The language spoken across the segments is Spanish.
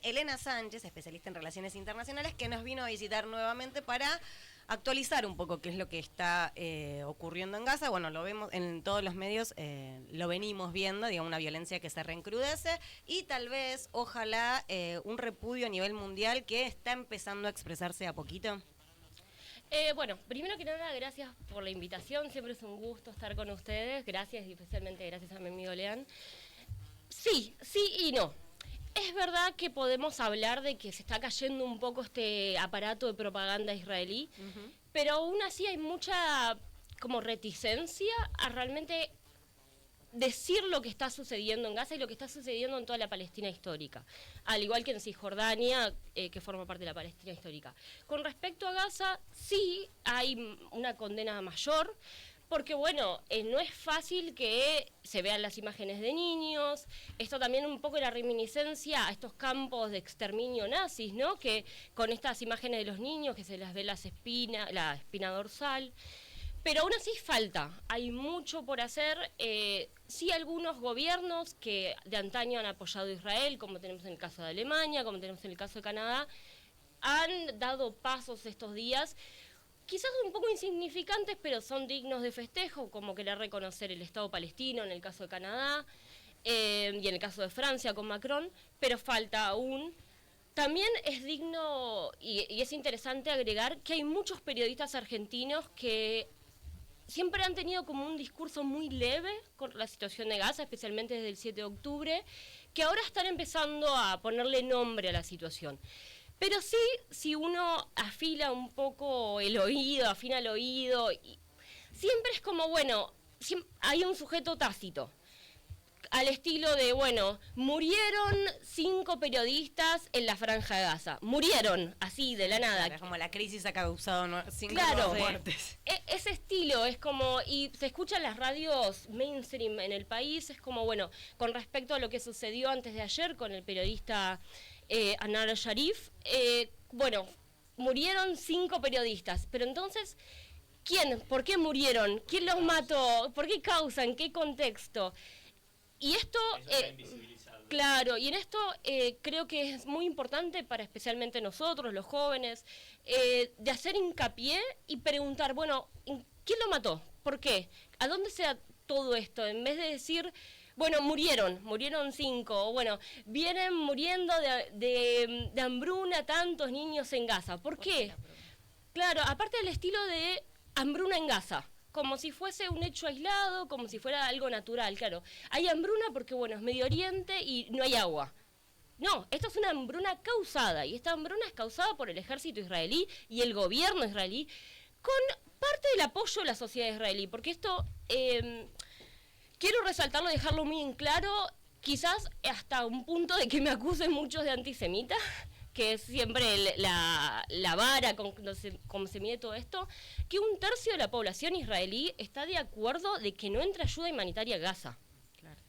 Elena Sánchez, especialista en relaciones internacionales, que nos vino a visitar nuevamente para actualizar un poco qué es lo que está ocurriendo en Gaza. Bueno, lo vemos en todos los medios, lo venimos viendo, digamos, una violencia que se reencrudece y tal vez, ojalá, un repudio a nivel mundial que está empezando a expresarse a poquito. Bueno, primero que nada, gracias por la invitación, siempre es un gusto estar con ustedes, gracias y especialmente gracias a mi amigo Lean. Sí y no. Es verdad que podemos hablar de que se está cayendo un poco este aparato de propaganda israelí, pero aún así hay mucha como reticencia a realmente decir lo que está sucediendo en Gaza y lo que está sucediendo en toda la Palestina histórica, al igual que en Cisjordania, que forma parte de la Palestina histórica. Con respecto a Gaza, sí hay una condena mayor, porque bueno, no es fácil que se vean las imágenes de niños, esto también un poco la reminiscencia a estos campos de exterminio nazis, ¿no? Que con estas imágenes de los niños, que se les ve la espina dorsal. Pero aún así falta, hay mucho por hacer. Sí, algunos gobiernos que de antaño han apoyado a Israel, como tenemos en el caso de Alemania, como tenemos en el caso de Canadá, han dado pasos estos días, quizás un poco insignificantes, pero son dignos de festejo, como querer reconocer el Estado palestino en el caso de Canadá, y en el caso de Francia con Macron, pero falta aún. También es digno y es interesante agregar que hay muchos periodistas argentinos que siempre han tenido como un discurso muy leve con la situación de Gaza, especialmente desde el 7 de octubre, que ahora están empezando a ponerle nombre a la situación. Pero sí, si uno afina el oído, siempre es como, bueno, hay un sujeto tácito, al estilo de, bueno, murieron 5 periodistas en la Franja de Gaza. Murieron, así, de la nada. Claro, como la crisis ha causado 5 muertes. Ese estilo es como, y se escuchan las radios mainstream en el país, es como, bueno, con respecto a lo que sucedió antes de ayer con el periodista Anar Sharif, bueno, murieron 5 periodistas, pero entonces, ¿quién? ¿Por qué murieron? ¿Quién los mató? ¿Por qué causa? ¿En qué contexto? Y esto, claro, y en esto creo que es muy importante para especialmente nosotros, los jóvenes, de hacer hincapié y preguntar, bueno, ¿quién lo mató? ¿Por qué? ¿A dónde se da todo esto? En vez de decir, bueno, murieron 5, o bueno, vienen muriendo de hambruna tantos niños en Gaza. ¿Por qué? Claro, aparte del estilo de hambruna en Gaza. Como si fuese un hecho aislado, como si fuera algo natural, claro. Hay hambruna porque, bueno, es Medio Oriente y no hay agua. No, esto es una hambruna causada, y esta hambruna es causada por el ejército israelí y el gobierno israelí, con parte del apoyo de la sociedad israelí, porque esto, quiero resaltarlo y dejarlo muy en claro, quizás hasta un punto de que me acusen muchos de antisemita, que es siempre la vara con cómo se mide todo esto, que 1/3 de la población israelí está de acuerdo de que no entre ayuda humanitaria a Gaza. Claro.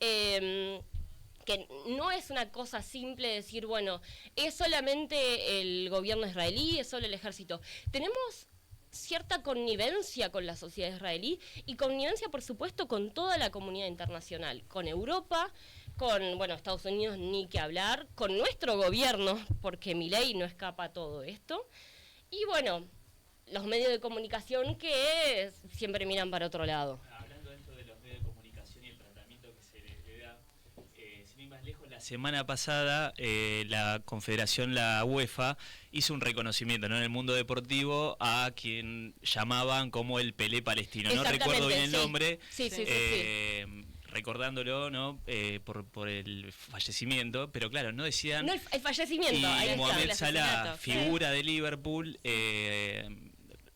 Que no es una cosa simple decir, bueno, es solamente el gobierno israelí, es solo el ejército. Tenemos cierta connivencia con la sociedad israelí y connivencia, por supuesto, con toda la comunidad internacional, con Europa, con, bueno, Estados Unidos ni que hablar, con nuestro gobierno, porque Milei no escapa a todo esto, y bueno, los medios de comunicación que siempre miran para otro lado. Hablando de esto de los medios de comunicación y el tratamiento que se les da, sin ir más lejos, la semana pasada la Confederación, la UEFA, hizo un reconocimiento, ¿no?, en el mundo deportivo a quien llamaban como el Pelé palestino. No recuerdo bien el nombre. Sí. Recordándolo, ¿no?, por el fallecimiento, pero claro, no decían... No, el fallecimiento. Y ahí Mohamed está, Salah, figura de Liverpool,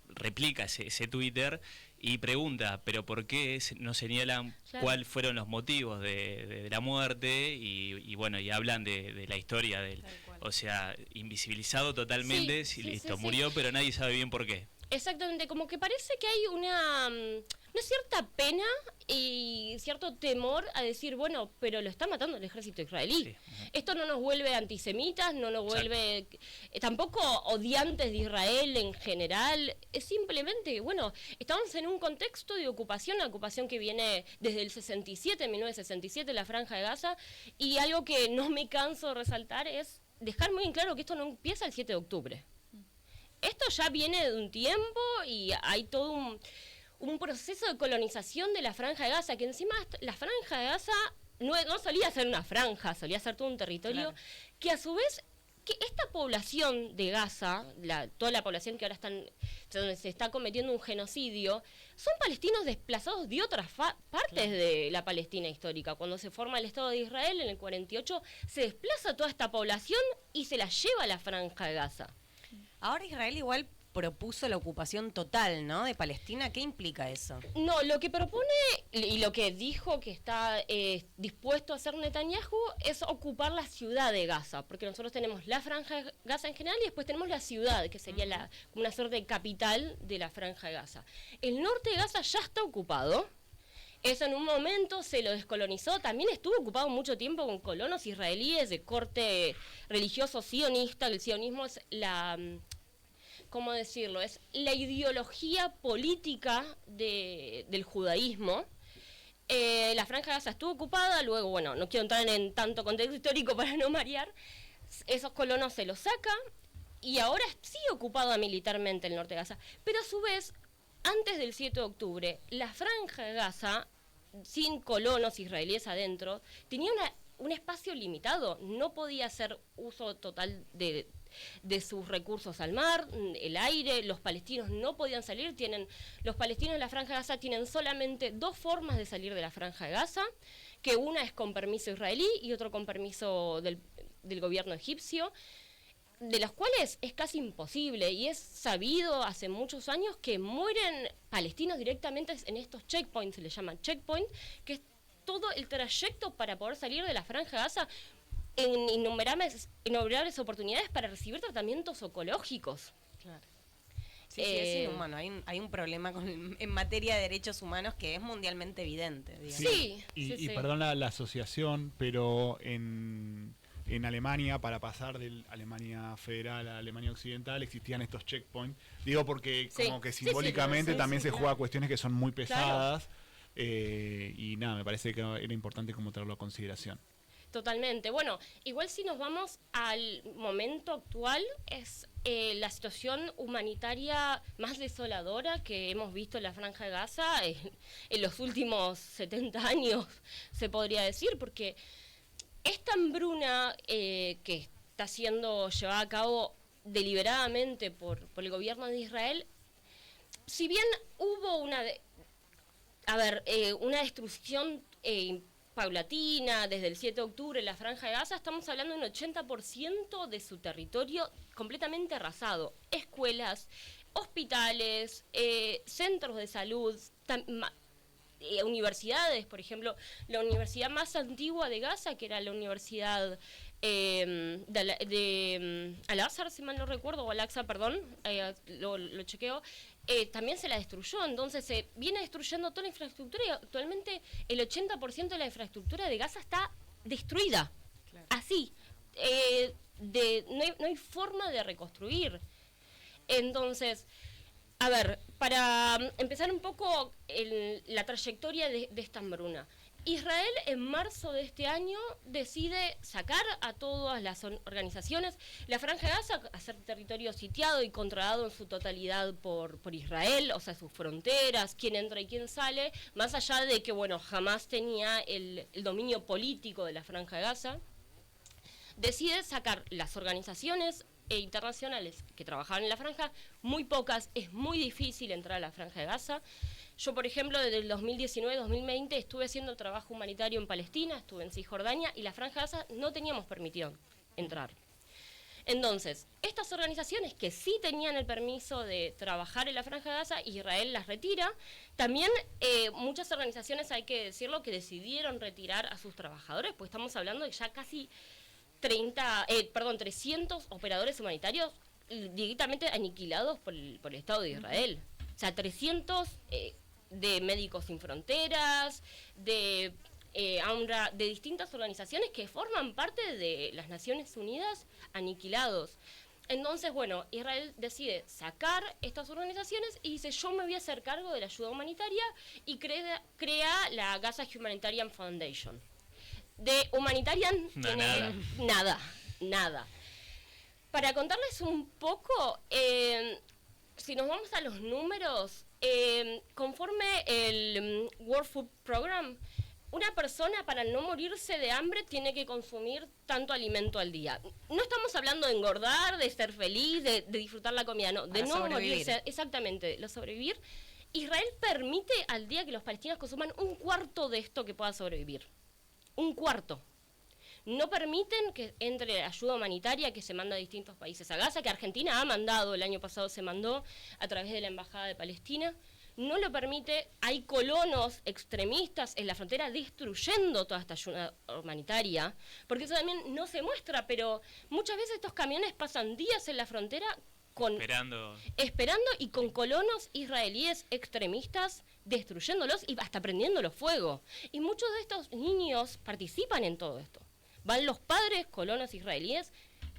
replica ese Twitter y pregunta, pero ¿por qué no señalan cuáles fueron los motivos de la muerte? Y bueno, y hablan de la historia del, o sea, invisibilizado totalmente, listo, murió, pero nadie sabe bien por qué. Exactamente, como que parece que hay una cierta pena y cierto temor a decir, bueno, pero lo está matando el ejército israelí. Sí. Esto no nos vuelve antisemitas, no nos vuelve tampoco odiantes de Israel en general. Es simplemente, bueno, estamos en un contexto de ocupación, una ocupación que viene desde el 67, 1967, la Franja de Gaza, y algo que no me canso de resaltar es dejar muy en claro que esto no empieza el 7 de octubre. Esto ya viene de un tiempo y hay todo un proceso de colonización de la Franja de Gaza, que encima la Franja de Gaza no solía ser una franja, solía ser todo un territorio, que a su vez, que esta población de Gaza, toda la población que ahora donde se está cometiendo un genocidio, son palestinos desplazados de otras partes de la Palestina histórica. Cuando se forma el Estado de Israel en el 48, se desplaza toda esta población y se la lleva a la Franja de Gaza. Ahora Israel igual propuso la ocupación total, ¿no?, de Palestina. ¿Qué implica eso? No, lo que propone y lo que dijo que está dispuesto a hacer Netanyahu es ocupar la ciudad de Gaza, porque nosotros tenemos la Franja de Gaza en general y después tenemos la ciudad, que sería una suerte de capital de la Franja de Gaza. El norte de Gaza ya está ocupado. Eso en un momento se lo descolonizó, también estuvo ocupado mucho tiempo con colonos israelíes de corte religioso sionista. El sionismo es ¿cómo decirlo? Es la ideología política del judaísmo. La Franja de Gaza estuvo ocupada, luego, bueno, no quiero entrar en tanto contexto histórico para no marear, esos colonos se los saca y ahora sí ocupada militarmente el norte de Gaza, pero a su vez, antes del 7 de octubre, la Franja de Gaza, sin colonos israelíes adentro, tenía un espacio limitado, no podía hacer uso total de sus recursos al mar, el aire. Los palestinos no podían salir. Los palestinos de la Franja de Gaza tienen solamente dos formas de salir de la Franja de Gaza, que una es con permiso israelí y otro con permiso del gobierno egipcio, de las cuales es casi imposible, y es sabido hace muchos años que mueren palestinos directamente en estos checkpoints, se les llama checkpoint, que es todo el trayecto para poder salir de la Franja de Gaza, en innumerables oportunidades para recibir tratamientos oncológicos. Claro. Sí, es inhumano. Hay un problema en materia de derechos humanos que es mundialmente evidente, digamos. Sí. Y perdón la asociación, pero en Alemania, para pasar de Alemania federal a Alemania occidental, existían estos checkpoints. Digo porque como que simbólicamente también se juega cuestiones que son muy pesadas. Claro. Y nada, me parece que era importante como tenerlo a consideración. Totalmente. Bueno, igual si nos vamos al momento actual, es la situación humanitaria más desoladora que hemos visto en la Franja de Gaza en los últimos 70 años, se podría decir, porque esta hambruna que está siendo llevada a cabo deliberadamente por el gobierno de Israel, si bien hubo una destrucción paulatina desde el 7 de octubre en la Franja de Gaza, estamos hablando de un 80% de su territorio completamente arrasado. Escuelas, hospitales, centros de salud, universidades, por ejemplo, la universidad más antigua de Gaza, que era la universidad Al-Azhar, si mal no recuerdo, o Al-Aqsa, perdón, lo chequeo, también se la destruyó. Entonces se viene destruyendo toda la infraestructura y actualmente el 80% de la infraestructura de Gaza está destruida. Claro. Así, no hay forma de reconstruir. Entonces, a ver, para empezar un poco la trayectoria de esta hambruna. Israel en marzo de este año decide sacar a todas las organizaciones, la Franja de Gaza, a ser territorio sitiado y controlado en su totalidad por Israel, o sea, sus fronteras, quién entra y quién sale, más allá de que, bueno, jamás tenía el dominio político de la Franja de Gaza, decide sacar las organizaciones internacionales que trabajaban en la franja, muy pocas, es muy difícil entrar a la Franja de Gaza. Yo, por ejemplo, desde el 2019-2020 estuve haciendo trabajo humanitario en Palestina, estuve en Cisjordania, y la Franja de Gaza no teníamos permitido entrar. Entonces, estas organizaciones que sí tenían el permiso de trabajar en la Franja de Gaza, Israel las retira. También muchas organizaciones, hay que decirlo, que decidieron retirar a sus trabajadores, pues estamos hablando de ya casi 300 operadores humanitarios directamente aniquilados por el Estado de Israel. O sea, 300 de Médicos Sin Fronteras, de UNRWA, de distintas organizaciones que forman parte de las Naciones Unidas, aniquilados. Entonces, bueno, Israel decide sacar estas organizaciones y dice, yo me voy a hacer cargo de la ayuda humanitaria, y crea la Gaza Humanitarian Foundation. De humanitarian No, tiene nada. Para contarles un poco, si nos vamos a los números, conforme el World Food Program, una persona para no morirse de hambre tiene que consumir tanto alimento al día. No estamos hablando de engordar, de ser feliz, de disfrutar la comida, no, de no morirse. Exactamente, lo sobrevivir. Israel permite al día que los palestinos consuman un cuarto de esto que pueda sobrevivir. Un cuarto. No permiten que entre ayuda humanitaria que se manda a distintos países a Gaza, que Argentina ha mandado, el año pasado se mandó a través de la Embajada de Palestina. No lo permite, hay colonos extremistas en la frontera destruyendo toda esta ayuda humanitaria, porque eso también no se muestra, pero muchas veces estos camiones pasan días en la frontera esperando y con colonos israelíes extremistas destruyéndolos y hasta prendiéndolos fuego. Y muchos de estos niños participan en todo esto. Van los padres colonos israelíes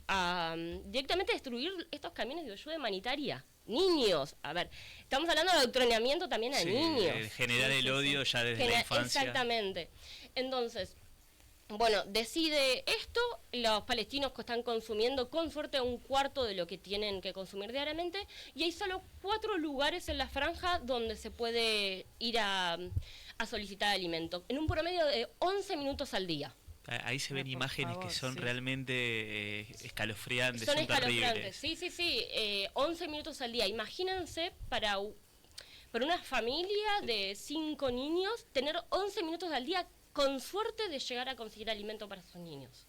a directamente destruir estos camiones de ayuda humanitaria. Niños, a ver, estamos hablando de adoctrinamiento también a niños. Generar el odio ya desde la infancia. Exactamente. Entonces, bueno, decide esto, los palestinos que están consumiendo con suerte un cuarto de lo que tienen que consumir diariamente, y hay solo 4 lugares en la franja donde se puede ir a solicitar alimento, en un promedio de 11 minutos al día. Ahí se ven imágenes que son realmente escalofriantes, son terribles. Sí, 11 minutos al día. Imagínense para una familia de 5 niños, tener 11 minutos al día, con suerte de llegar a conseguir alimento para sus niños.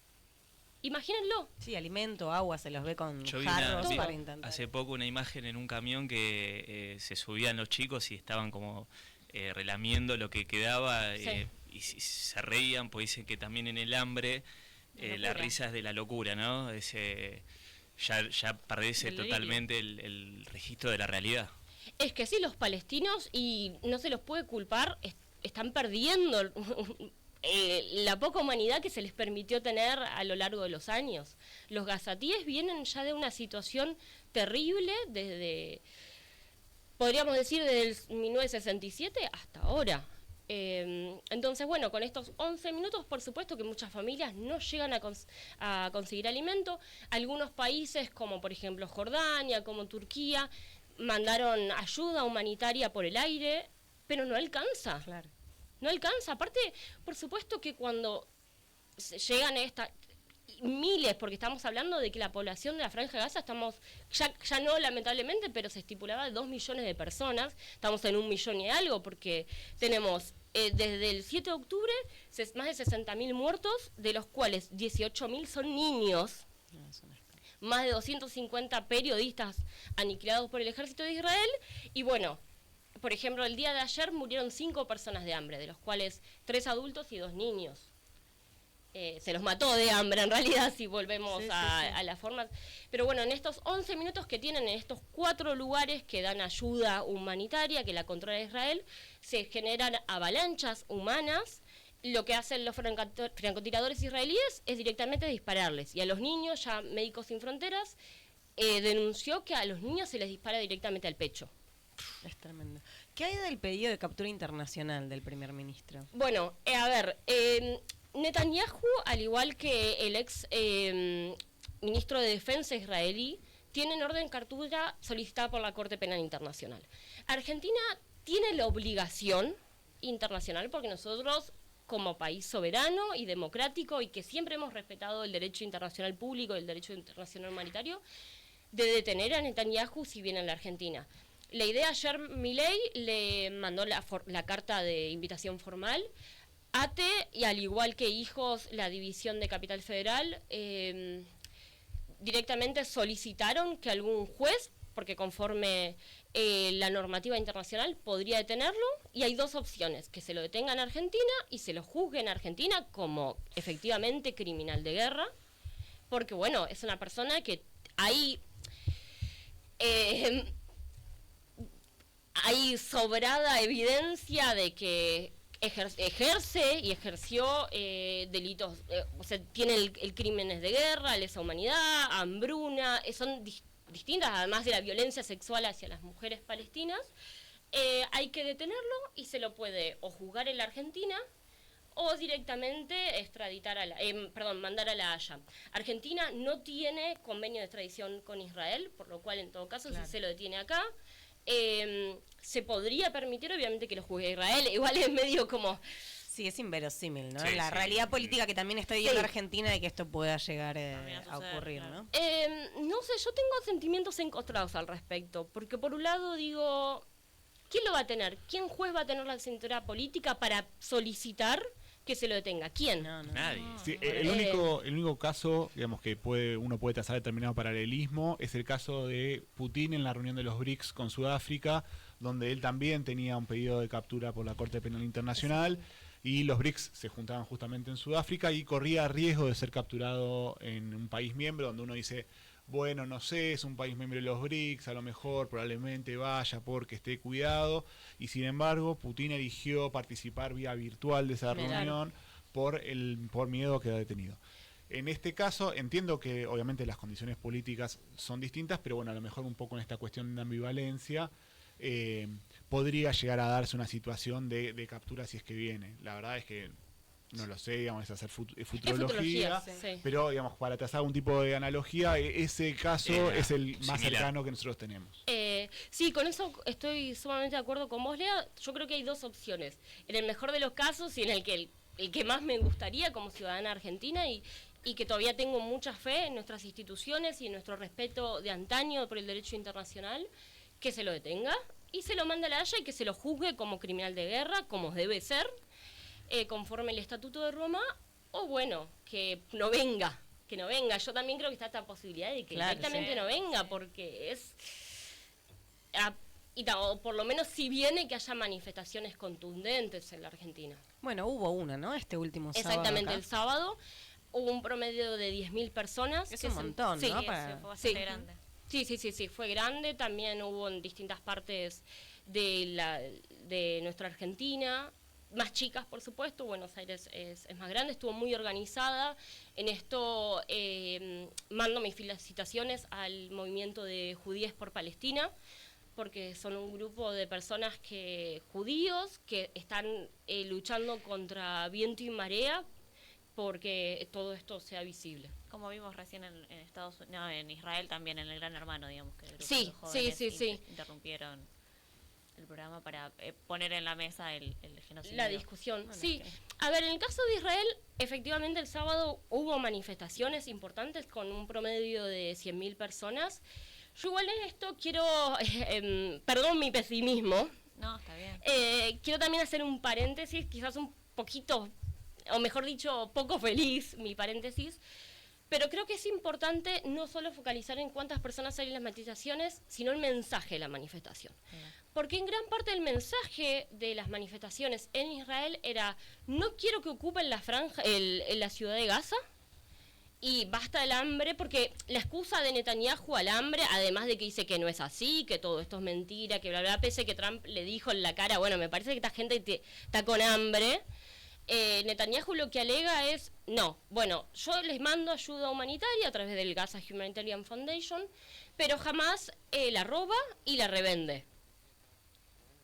Imagínenlo. Sí, alimento, agua, se los ve con Yo jarros vi para intentar. hace poco una imagen en un camión que se subían los chicos y estaban como relamiendo lo que quedaba. Sí. Y se reían, pues dicen que también en el hambre la risa es de la locura, ¿no? Ya perdés totalmente el registro de la realidad. Es que sí, los palestinos, y no se los puede culpar, están perdiendo la poca humanidad que se les permitió tener a lo largo de los años. Los gazatíes vienen ya de una situación terrible podríamos decir, desde el 1967 hasta ahora. Entonces, bueno, con estos 11 minutos, por supuesto que muchas familias no llegan a conseguir alimento. Algunos países, como por ejemplo Jordania, como Turquía, mandaron ayuda humanitaria por el aire, pero no alcanza. Claro. No alcanza. Aparte, por supuesto que cuando llegan miles, porque estamos hablando de que la población de la Franja de Gaza estamos, ya no lamentablemente, pero se estipulaba 2 millones de personas, estamos en 1 millón y algo, porque tenemos desde el 7 de octubre más de 60.000 muertos, de los cuales 18.000 son niños, más de 250 periodistas aniquilados por el ejército de Israel, y bueno, por ejemplo, el día de ayer murieron 5 personas de hambre, de los cuales 3 adultos y 2 niños. Se los mató de hambre, en realidad, si volvemos a las formas. Pero bueno, en estos 11 minutos que tienen, en estos 4 lugares que dan ayuda humanitaria, que la controla Israel, se generan avalanchas humanas. Lo que hacen los francotiradores israelíes es directamente dispararles. Y a los niños, ya Médicos Sin Fronteras denunció que a los niños se les dispara directamente al pecho. Es tremendo. ¿Qué hay del pedido de captura internacional del primer ministro? Bueno, a ver... Netanyahu, al igual que el ex ministro de Defensa israelí, tienen orden de captura solicitada por la Corte Penal Internacional. Argentina tiene la obligación internacional, porque nosotros, como país soberano y democrático, y que siempre hemos respetado el derecho internacional público y el derecho internacional humanitario, de detener a Netanyahu si viene a la Argentina. La idea, ayer Milei le mandó la carta de invitación formal. ATE, y al igual que Hijos, la división de Capital Federal, directamente solicitaron que algún juez, porque conforme la normativa internacional, podría detenerlo, y hay 2 opciones: que se lo detenga en Argentina y se lo juzgue en Argentina como efectivamente criminal de guerra, porque bueno, es una persona que hay... hay sobrada evidencia de que ejerce y ejerció delitos, o sea, tiene el crímenes de guerra, lesa humanidad, hambruna, son distintas, además de la violencia sexual hacia las mujeres palestinas. Hay que detenerlo y se lo puede o juzgar en la Argentina o directamente mandar a La Haya. Argentina no tiene convenio de extradición con Israel, por lo cual en todo caso si se lo detiene acá, se podría permitir obviamente que lo juzgue Israel, igual es medio como... Sí, es inverosímil, ¿no? Sí, la sí, realidad política que también está viviendo Argentina de que esto pueda llegar a ocurrir, claro. ¿no? No sé, yo tengo sentimientos encontrados al respecto, porque por un lado digo, ¿quién lo va a tener? ¿Quién juez va a tener la cintura política para solicitar que se lo detenga? ¿Quién? No. Nadie. Sí, el único caso, digamos, que uno puede trazar determinado paralelismo es el caso de Putin en la reunión de los BRICS con Sudáfrica, donde él también tenía un pedido de captura por la Corte Penal Internacional y los BRICS se juntaban justamente en Sudáfrica y corría riesgo de ser capturado en un país miembro donde uno dice, bueno, no sé, es un país miembro de los BRICS, a lo mejor probablemente vaya porque esté cuidado, y sin embargo Putin eligió participar vía virtual de esa reunión por miedo a quedar detenido. En este caso entiendo que obviamente las condiciones políticas son distintas, pero bueno, a lo mejor un poco en esta cuestión de ambivalencia podría llegar a darse una situación de captura si es que viene. La verdad es que no lo sé, digamos, es hacer futurología, sí. pero digamos, para trazar un tipo de analogía, ese caso es el más similar. cercano que nosotros tenemos. Sí, con eso estoy sumamente de acuerdo con vos, Lea. Yo creo que hay dos opciones. En el mejor de los casos y en el que el que más me gustaría como ciudadana argentina y que todavía tengo mucha fe en nuestras instituciones y en nuestro respeto de antaño por el derecho internacional, que se lo detenga y se lo mande a La Haya y que se lo juzgue como criminal de guerra, como debe ser, conforme el Estatuto de Roma, o bueno, que no venga. Yo también creo que está esta posibilidad de que directamente no venga, porque es... o por lo menos si viene que haya manifestaciones contundentes en la Argentina. Bueno, hubo una, ¿no? Este último sábado. Exactamente, acá. el sábado hubo un promedio de 10.000 personas. Es un montón, sí, ¿no? Sí, Para- fue bastante Sí. grande. Sí, fue grande. También hubo en distintas partes de nuestra Argentina, más chicas, por supuesto. Buenos Aires es más grande, estuvo muy organizada. En esto mando mis felicitaciones al movimiento de Judíes por Palestina, porque son un grupo de personas judíos que están luchando contra viento y marea porque todo esto sea visible. Como vimos recién en en Israel también, en el Gran Hermano, digamos, que grupos Sí, de jóvenes sí. interrumpieron el programa para poner en la mesa el genocidio. La discusión, Bueno, sí. es que- A ver, en el caso de Israel, efectivamente el sábado hubo manifestaciones importantes con un promedio de 100.000 personas. Yo igual en esto quiero, perdón mi pesimismo, No, está bien. quiero también hacer un paréntesis, quizás un poquito, o mejor dicho, poco feliz, mi paréntesis, pero creo que es importante no solo focalizar en cuántas personas hay en las manifestaciones, sino el mensaje de la manifestación. Porque en gran parte el mensaje de las manifestaciones en Israel era, no quiero que ocupen la franja, la ciudad de Gaza, y basta el hambre, porque la excusa de Netanyahu al hambre, además de que dice que no es así, que todo esto es mentira, que bla, bla, pese que Trump le dijo en la cara, bueno, me parece que esta gente está con hambre, Netanyahu lo que alega es, no, bueno, yo les mando ayuda humanitaria a través del Gaza Humanitarian Foundation, pero jamás la roba y la revende.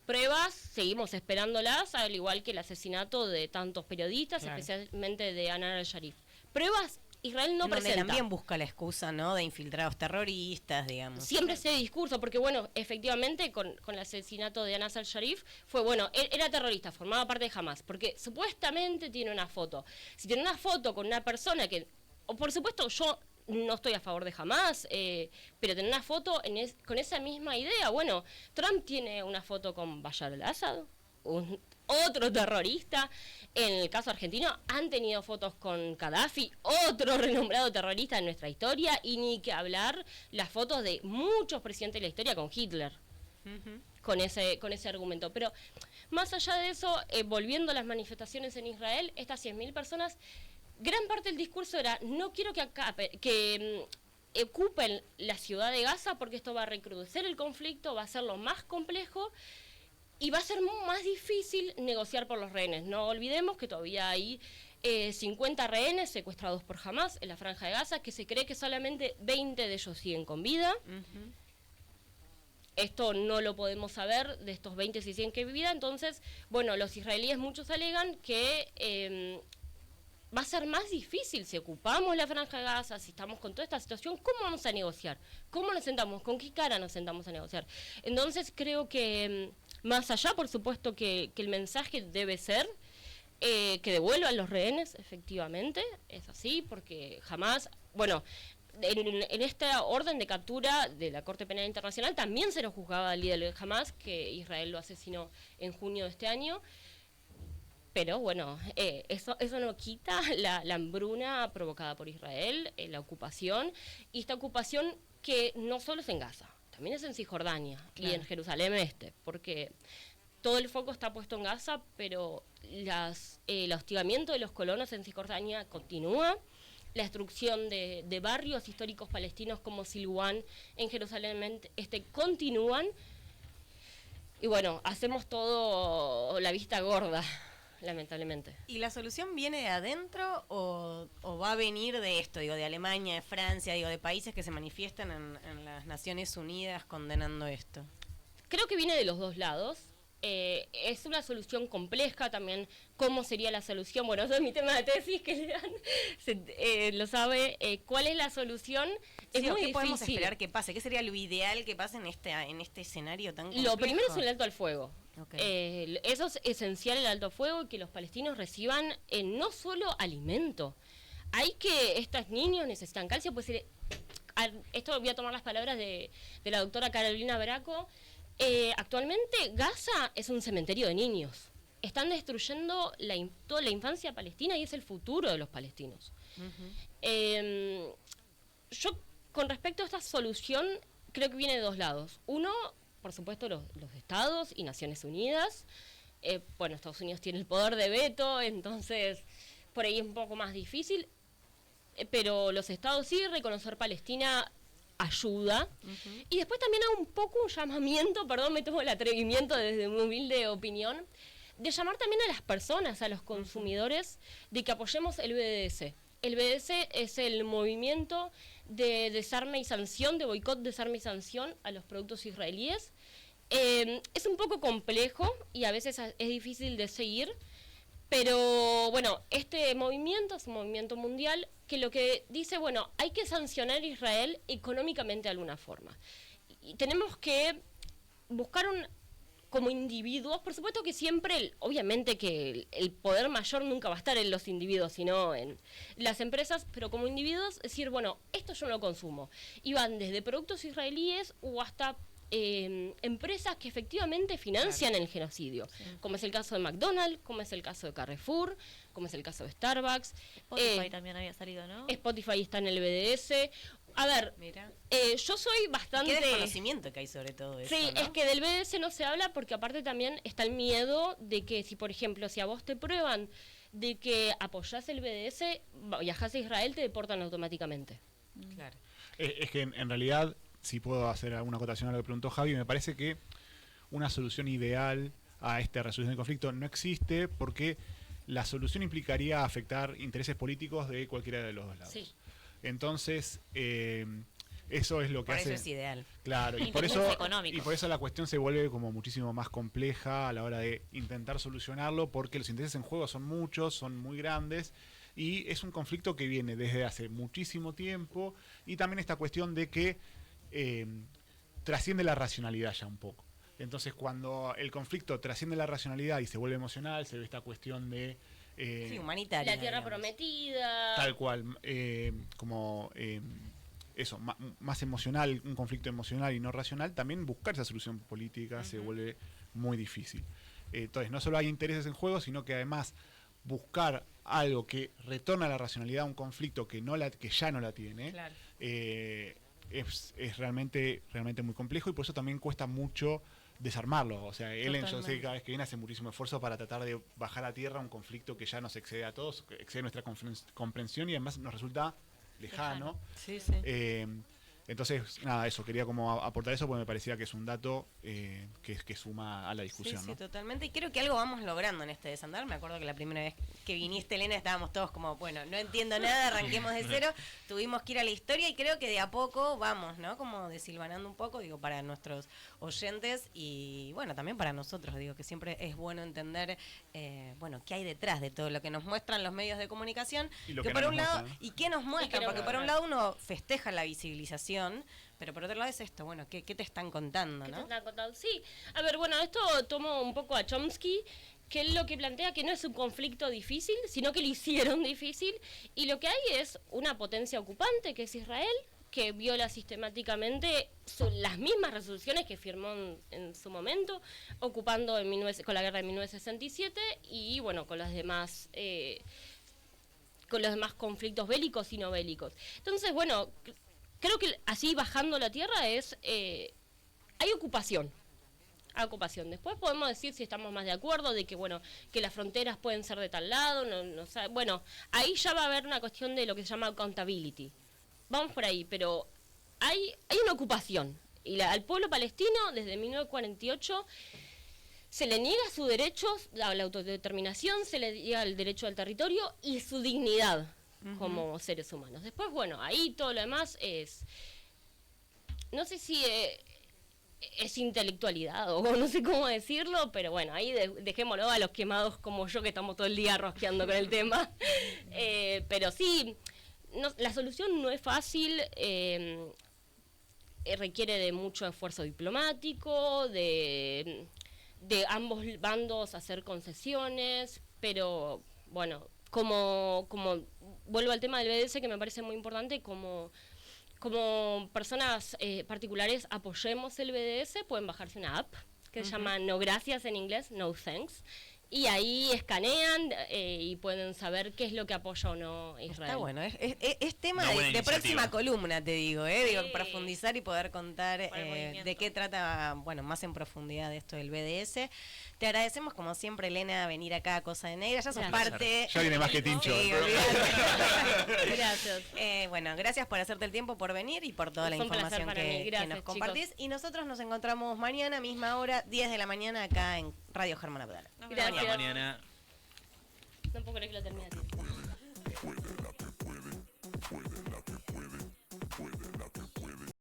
Pruebas, seguimos esperándolas, al igual que el asesinato de tantos periodistas, Claro. especialmente de Anar al-Sharif. Pruebas, Israel no en donde presenta. también busca la excusa, ¿no? De infiltrados terroristas, digamos. Siempre ese discurso, porque bueno, efectivamente con el asesinato de Anas al-Sharif fue, bueno, él era terrorista, formaba parte de Hamas, porque supuestamente tiene una foto. Si tiene una foto con una persona que, o por supuesto yo no estoy a favor de Hamas, pero tener una foto con esa misma idea, bueno, Trump tiene una foto con Bashar al-Assad, otro terrorista. En el caso argentino han tenido fotos con Gaddafi, otro renombrado terrorista en nuestra historia, y ni que hablar las fotos de muchos presidentes de la historia con Hitler, con ese argumento. Pero más allá de eso, volviendo a las manifestaciones en Israel, estas 100.000 personas, gran parte del discurso era, no quiero que ocupen la ciudad de Gaza, porque esto va a recrudecer el conflicto, va a hacerlo más complejo y va a ser más difícil negociar por los rehenes. No olvidemos que todavía hay 50 rehenes secuestrados por Hamás en la Franja de Gaza, que se cree que solamente 20 de ellos siguen con vida. Esto no lo podemos saber, de estos 20 si siguen con vida. Entonces, bueno, los israelíes muchos alegan que va a ser más difícil si ocupamos la Franja de Gaza, si estamos con toda esta situación. ¿Cómo vamos a negociar? ¿Cómo nos sentamos? ¿Con qué cara nos sentamos a negociar? Entonces creo que más allá, por supuesto, que el mensaje debe ser que devuelvan los rehenes, efectivamente, es así, porque jamás, bueno, en esta orden de captura de la Corte Penal Internacional también se lo juzgaba al líder de Hamás, que Israel lo asesinó en junio de este año. Pero bueno, eso no quita la hambruna provocada por Israel, la ocupación, y esta ocupación que no solo es en Gaza, también es en Cisjordania y en Jerusalén Este, porque todo el foco está puesto en Gaza, pero el hostigamiento de los colonos en Cisjordania continúa, la destrucción de barrios históricos palestinos como Silwan en Jerusalén Este continúan, y bueno, hacemos todo la vista gorda, lamentablemente. ¿Y la solución viene de adentro o va a venir de esto, digo, de Alemania, de Francia, digo, de países que se manifiestan en las Naciones Unidas condenando esto? Creo que viene de los dos lados. Es una solución compleja también. ¿Cómo sería la solución? Bueno, eso es mi tema de tesis, que Lean lo sabe. ¿Cuál es la solución? Es muy ¿qué difícil. podemos esperar que pase? ¿Qué sería lo ideal que pase en este escenario tan complejo? Lo primero es el alto al fuego. Okay. Eso es esencial, el alto fuego, y que los palestinos reciban no solo alimento. Hay que, estos niños necesitan calcio, pues esto voy a tomar las palabras de la doctora Carolina Braco. Actualmente Gaza es un cementerio de niños. Están destruyendo toda la infancia palestina y es el futuro de los palestinos. Yo, con respecto a esta solución, creo que viene de dos lados. Uno, por supuesto, los estados y Naciones Unidas. Bueno, Estados Unidos tiene el poder de veto, entonces por ahí es un poco más difícil. Pero los estados sí, reconocer Palestina ayuda. Y después también hago un poco un llamamiento, perdón, me tomo el atrevimiento desde mi humilde opinión, de llamar también a las personas, a los consumidores, de que apoyemos el BDS. El BDS es el movimiento de desarme y sanción, de boicot, desarme y sanción a los productos israelíes. Es un poco complejo y a veces es difícil de seguir, pero bueno, este movimiento es un movimiento mundial que lo que dice, bueno, hay que sancionar a Israel económicamente de alguna forma. Y tenemos que buscar como individuos, por supuesto que siempre, obviamente que el poder mayor nunca va a estar en los individuos, sino en las empresas, pero como individuos decir, bueno, esto yo no lo consumo. Y van desde productos israelíes o hasta empresas que efectivamente financian el genocidio, como es el caso de McDonald's, como es el caso de Carrefour, como es el caso de Starbucks. Spotify también había salido, ¿no? Spotify está en el BDS. A ver, yo soy bastante... Qué desconocimiento que hay sobre todo eso, Sí, ¿no? es que del BDS no se habla porque aparte también está el miedo de que si, por ejemplo, si a vos te prueban de que apoyás el BDS, viajás a Israel, te deportan automáticamente. Claro. Es que en realidad, si puedo hacer alguna acotación a lo que preguntó Javi, me parece que una solución ideal a esta resolución del conflicto no existe, porque la solución implicaría afectar intereses políticos de cualquiera de los dos lados. Sí. Entonces, eso es lo que Por hace... eso es ideal. Claro, y por Intereses eso, económicos. y por eso la cuestión se vuelve como muchísimo más compleja a la hora de intentar solucionarlo, porque los intereses en juego son muchos, son muy grandes, y es un conflicto que viene desde hace muchísimo tiempo, y también esta cuestión de que trasciende la racionalidad ya un poco. Entonces, cuando el conflicto trasciende la racionalidad y se vuelve emocional, se ve esta cuestión de... Sí, humanitaria. La tierra digamos. prometida. Tal cual, como eso, más emocional, un conflicto emocional y no racional, también buscar esa solución política se vuelve muy difícil. Entonces, no solo hay intereses en juego, sino que además buscar algo que retorna a la racionalidad a un conflicto que ya no la tiene, Claro. es realmente muy complejo, y por eso también cuesta mucho desarmarlo. O sea, Ellen, yo sé que cada vez que viene hace muchísimo esfuerzo para tratar de bajar a tierra un conflicto que ya nos excede a todos, que excede nuestra comprensión, y además nos resulta lejano. Sí, sí. Entonces, nada, eso, quería como aportar eso porque me parecía que es un dato que suma a la discusión. Sí, ¿no? sí, totalmente. Y creo que algo vamos logrando en este desandar. Me acuerdo que la primera vez que viniste, Elena, estábamos todos como, bueno, no entiendo nada, arranquemos de cero. Tuvimos que ir a la historia y creo que de a poco vamos, ¿no? Como desilvanando un poco, digo, para nuestros oyentes y, bueno, también para nosotros, digo, que siempre es bueno entender, bueno, qué hay detrás de todo lo que nos muestran los medios de comunicación. Y lo que que por no un nos lado, muestran. ¿y qué nos muestran? Y qué Porque nos por un muestran. lado uno festeja la visibilización, pero por otro lado es esto, bueno, ¿qué te están contando, ¿Qué te no? están contando? Sí. A ver, bueno, esto tomo un poco a Chomsky, que él lo que plantea que no es un conflicto difícil, sino que lo hicieron difícil, y lo que hay es una potencia ocupante, que es Israel, que viola sistemáticamente las mismas resoluciones que firmó en su momento, ocupando con la guerra de 1967 y, bueno, con los demás conflictos bélicos y no bélicos. Entonces, bueno, creo que así bajando la tierra hay ocupación. Después podemos decir si estamos más de acuerdo de que, bueno, que las fronteras pueden ser de tal lado, bueno, ahí ya va a haber una cuestión de lo que se llama accountability. Vamos por ahí, pero hay una ocupación. Y al pueblo palestino, desde 1948, se le niega sus derechos a la autodeterminación, se le niega el derecho al territorio y su dignidad como seres humanos. Después, bueno, ahí todo lo demás es... No sé si es intelectualidad o no sé cómo decirlo, pero bueno, ahí dejémoslo a los quemados como yo que estamos todo el día rosqueando con el tema. Pero sí, la solución no es fácil, requiere de mucho esfuerzo diplomático, de ambos bandos hacer concesiones, pero bueno, como vuelvo al tema del BDS, que me parece muy importante, como personas particulares apoyemos el BDS, pueden bajarse una app que se llama No Gracias en inglés, No Thanks, y ahí escanean y pueden saber qué es lo que apoya o no Israel. Está bueno, es tema Una buena de iniciativa. próxima columna, te digo, digo, Sí. profundizar y poder contar Para el movimiento. de qué trata, bueno, más en profundidad de esto del BDS. Te agradecemos, como siempre, Elena, venir acá a Cosa de Negra, ya sos Gracias. parte... Ya viene más que Tincho. Sí, olvidate. Gracias. Bueno, gracias por hacerte el tiempo, por venir y por toda la Fue un placer información para mí. que Gracias, nos compartís. chicos. Y nosotros nos encontramos mañana, misma hora, 10 de la mañana, acá en Radio Germán Abdala. Nos vemos. Gracias. Hasta mañana. No puedo creer que lo termine a tiempo.